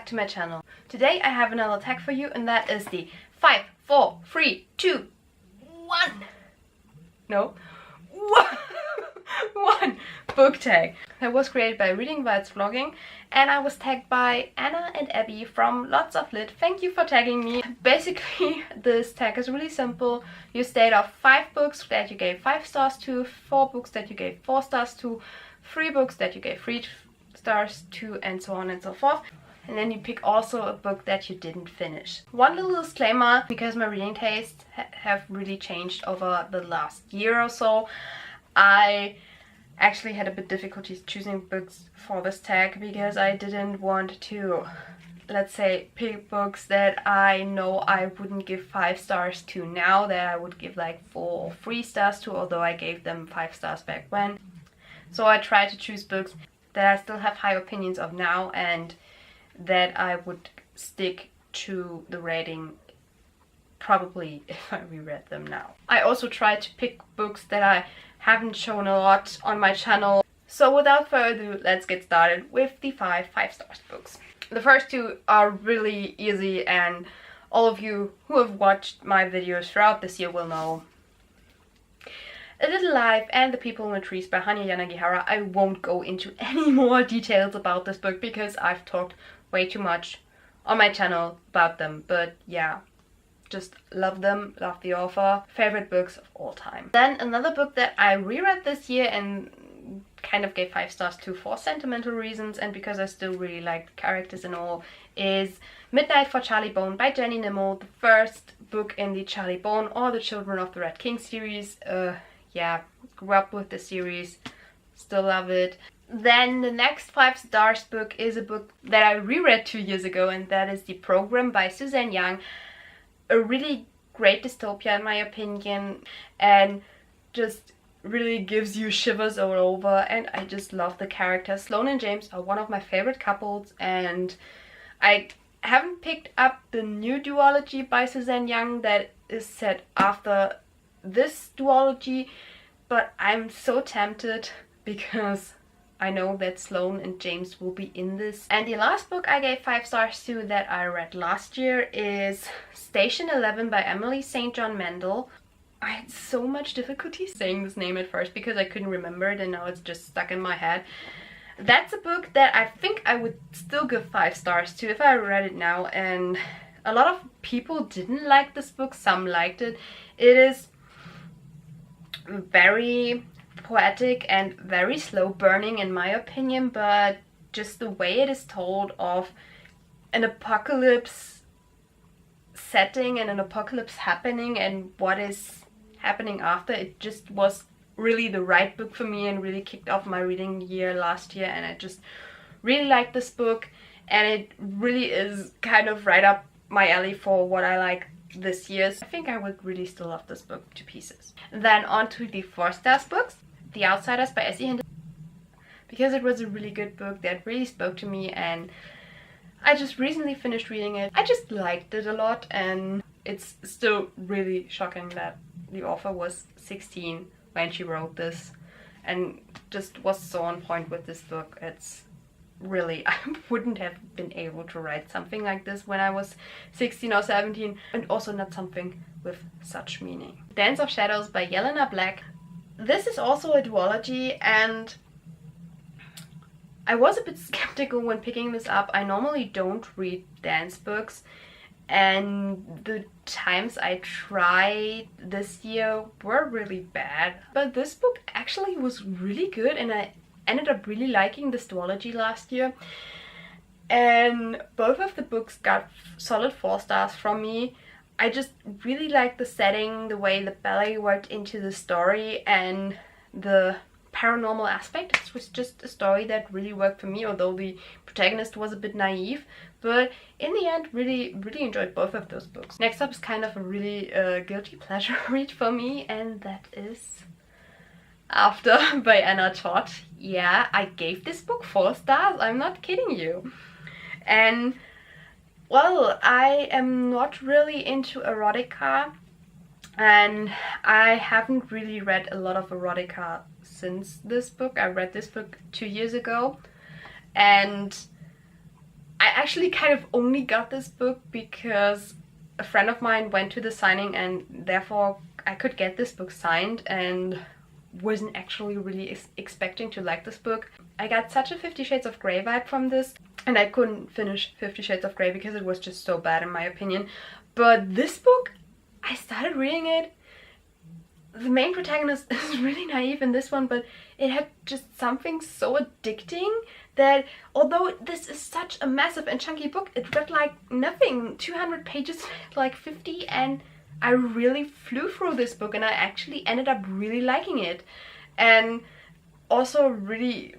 back to my channel. Today I have another tag for you, and that is the 5, 4, 3, 2, 1. No. 1 book tag that was created by Reading Vibes Vlogging, and I was tagged by Anna and Abby from LotsofLit. Thank you for tagging me. Basically, this tag is really simple. You state off 5 books that you gave 5 stars to, 4 books that you gave 4 stars to, 3 books that you gave 3 stars to, and so on and so forth. And then you pick also a book that you didn't finish. One little disclaimer, because my reading tastes have really changed over the last year or so, I actually had a bit difficulties choosing books for this tag because I didn't want to, let's say, pick books that I know I wouldn't give 5 stars to now, that I would give like 4 or 3 stars to, although I gave them 5 stars back when. So I tried to choose books that I still have high opinions of now and that I would stick to the rating probably if I reread them now. I also tried to pick books that I haven't shown a lot on my channel. So without further ado, let's get started with the 5 5-star books. The first 2 are really easy, and all of you who have watched my videos throughout this year will know. A Little Life and The People in the Trees by Hanya Yanagihara. I won't go into any more details about this book because I've talked way too much on my channel about them, but yeah, just love them, love the author, favorite books of all time. Then another book that I reread this year and kind of gave 5 stars to for sentimental reasons and because I still really like the characters and all, is Midnight for Charlie Bone by Jenny Nimmo, the first book in the Charlie Bone or the Children of the Red King series. Yeah, grew up with the series, still love it. Then the next 5 stars book is a book that I reread 2 years ago, and that is The Program by Suzanne Young. A really great dystopia in my opinion, and just really gives you shivers all over, and I just love the characters. Sloane and James are one of my favorite couples, and I haven't picked up the new duology by Suzanne Young that is set after this duology, but I'm so tempted because I know that Sloane and James will be in this. And the last book I gave 5 stars to that I read last year is Station 11 by Emily St. John Mandel. I had so much difficulty saying this name at first because I couldn't remember it, and now it's just stuck in my head. That's a book that I think I would still give 5 stars to if I read it now, and a lot of people didn't like this book, some liked it. It is very poetic and very slow burning in my opinion, but just the way it is told of an apocalypse setting and an apocalypse happening and what is happening after, it just was really the right book for me and really kicked off my reading year last year, and I just really liked this book, and it really is kind of right up my alley for what I like this year. I think I would really still love this book to pieces. Then on to the 4 stars books. The Outsiders by Essie Hinton, because it was a really good book that really spoke to me, and I just recently finished reading it. I just liked it a lot, and it's still really shocking that the author was 16 when she wrote this and just was so on point with this book. It's really, I wouldn't have been able to write something like this when I was 16 or 17, and also not something with such meaning. Dance of Shadows by Yelena Black. This is also a duology, and I was a bit skeptical when picking this up. I normally don't read dance books, and the times I tried this year were really bad. But this book actually was really good, and I ended up really liking this duology last year. And both of the books got solid 4 stars from me. I just really liked the setting, the way the ballet worked into the story, and the paranormal aspect. It was just a story that really worked for me, although the protagonist was a bit naive. But in the end, really enjoyed both of those books. Next up is kind of a really guilty pleasure read for me, and that is After by Anna Todd. Yeah, I gave this book 4 stars. I'm not kidding you. And well, I am not really into erotica, and I haven't really read a lot of erotica since this book. I read this book 2 years ago, and I actually kind of only got this book because a friend of mine went to the signing, and therefore I could get this book signed, and wasn't actually really expecting to like this book. I got such a 50 Shades of Grey vibe from this, and I couldn't finish 50 Shades of Grey because it was just so bad in my opinion. But this book, I started reading it. The main protagonist is really naive in this one, but it had just something so addicting that although this is such a massive and chunky book, it read like nothing. 200 pages, like 50, and I really flew through this book, and I actually ended up really liking it. And also really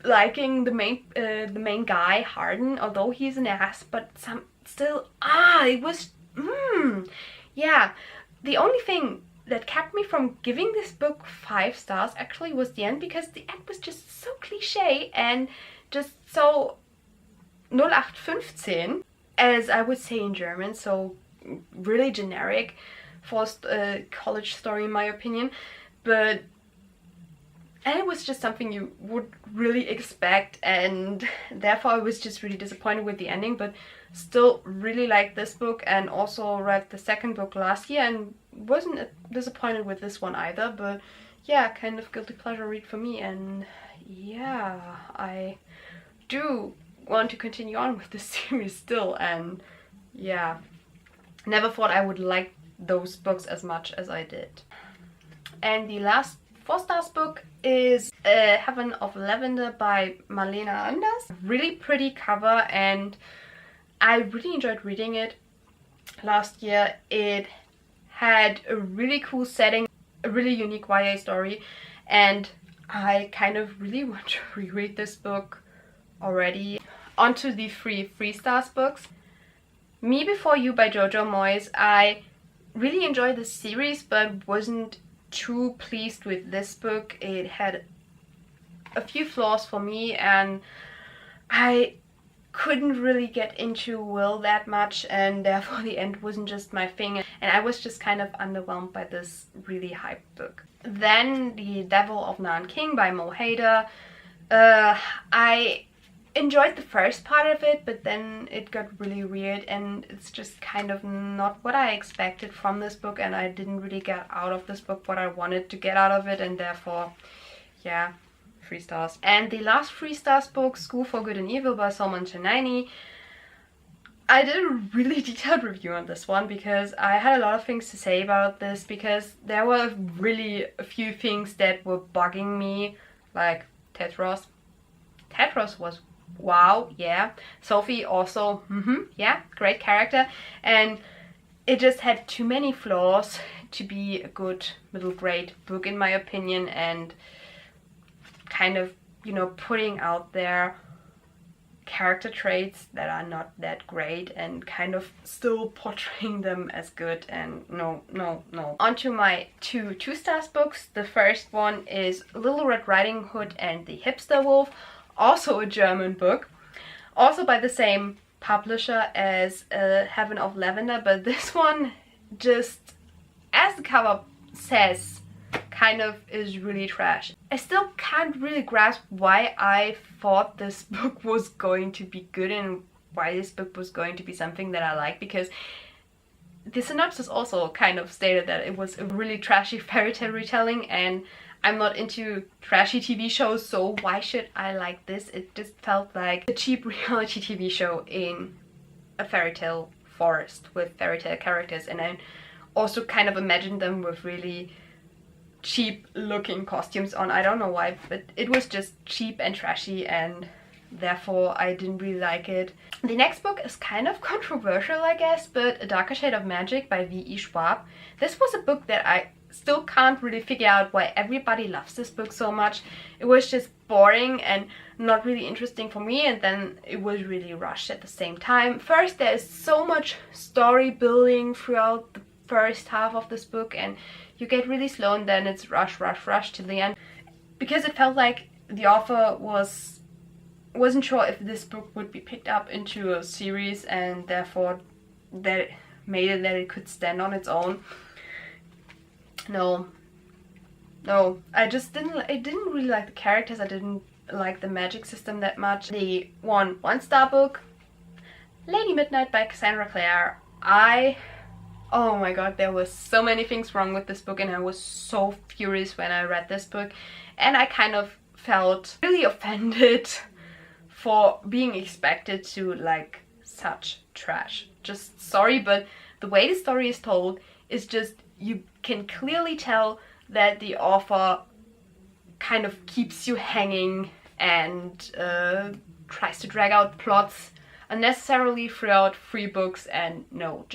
liking the main guy, Harden, although he's an ass, but it was yeah. The only thing that kept me from giving this book 5 stars actually was the end, because the end was just so cliche and just so 0815, as I would say in German, so really generic for a college story in my opinion. And it was just something you would really expect, and therefore I was just really disappointed with the ending, but still really liked this book, and also read the second book last year and wasn't disappointed with this one either. But yeah, kind of guilty pleasure read for me, and yeah, I do want to continue on with this series still, and yeah, never thought I would like those books as much as I did. And the last 4 stars book is Heaven of Lavender by Malena Anders. Really pretty cover, and I really enjoyed reading it last year. It had a really cool setting, a really unique YA story, and I kind of really want to reread this book already. On to the 3 stars books. Me Before You by Jojo Moyes. I really enjoyed this series, but wasn't too pleased with this book. It had a few flaws for me, and I couldn't really get into Will that much, and therefore the end wasn't just my thing, and I was just kind of underwhelmed by this really hyped book. Then The Devil of Nanking by Mo Hader. I enjoyed the first part of it, but then it got really weird, and it's just kind of not what I expected from this book, and I didn't really get out of this book what I wanted to get out of it, and therefore, yeah, 3 stars. And the last 3 stars book, School for Good and Evil by Salman Chanaini. I did a really detailed review on this one because I had a lot of things to say about this, because there were really a few things that were bugging me, like Tetros. Tetros was wow, yeah. Sophie also, yeah, great character. And it just had too many flaws to be a good middle grade book in my opinion, and kind of, you know, putting out there character traits that are not that great and kind of still portraying them as good, and no. On to my 2 stars books. The first one is Little Red Riding Hood and the Hipster Wolf, also a German book, also by the same publisher as Heaven of Lavender, but this one, just as the cover says, kind of is really trash. I still can't really grasp why I thought this book was going to be good and why this book was going to be something that I like, because the synopsis also kind of stated that it was a really trashy fairy tale retelling, and I'm not into trashy TV shows, so why should I like this? It just felt like a cheap reality TV show in a fairy tale forest with fairy tale characters, and I also kind of imagined them with really cheap looking costumes on. I don't know why, but it was just cheap and trashy, and therefore I didn't really like it. The next book is kind of controversial, I guess, but A Darker Shade of Magic by V.E. Schwab. This was a book that I still can't really figure out why everybody loves this book so much. It was just boring and not really interesting for me, and then it was really rushed at the same time. First, there is so much story building throughout the first half of this book, and you get really slow, and then it's rush to the end, because it felt like the author wasn't sure if this book would be picked up into a series, and therefore that made it that it could stand on its own. No, I just didn't really like the characters. I didn't like the magic system that much. The one-star book, Lady Midnight by Cassandra Clare. Oh my god, there were so many things wrong with this book, and I was so furious when I read this book, and I kind of felt really offended for being expected to like such trash. Just sorry, but the way the story is told is just, you can clearly tell that the author kind of keeps you hanging and tries to drag out plots unnecessarily throughout 3 books, and no,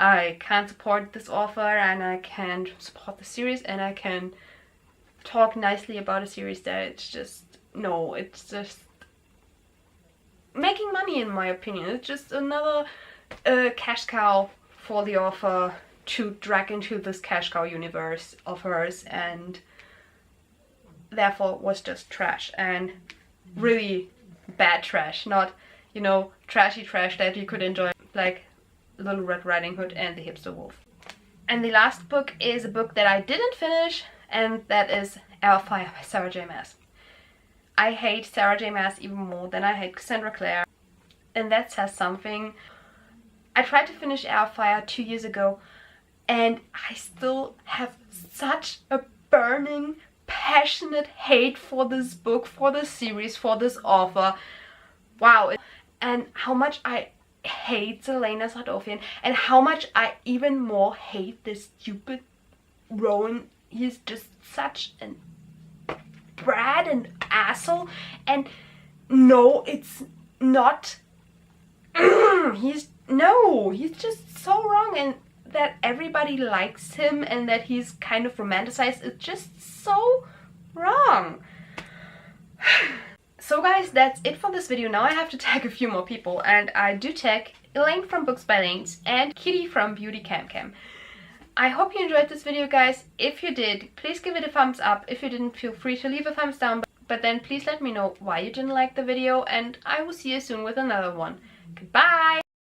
I can't support this author, and I can't support the series, and I can talk nicely about a series that it's just making money, in my opinion. It's just another cash cow for the author to drag into this cash cow universe of hers, and therefore was just trash, and really bad trash, not, you know, trashy trash that you could enjoy, like Little Red Riding Hood and the Hipster Wolf. And the last book is a book that I didn't finish, and that is Our Fire by Sarah J Maas. I hate Sarah J Maas even more than I hate Cassandra Clare, and that says something. I tried to finish Our Fire 2 years ago, and I still have such a burning, passionate hate for this book, for this series, for this author. Wow. And how much I hate Zelena Sardovian, and how much I even more hate this stupid Rowan. He's just such an brat and asshole, and no, it's not. He's just so wrong, and that everybody likes him and that he's kind of romanticized. It's just so wrong. So guys, that's it for this video. Now I have to tag a few more people, and I do tag Elaine from Books by Leynes and Kitty from Beauty Cam Cam. I hope you enjoyed this video, guys. If you did, please give it a thumbs up. If you didn't, feel free to leave a thumbs down, but then please let me know why you didn't like the video, and I will see you soon with another one. Goodbye!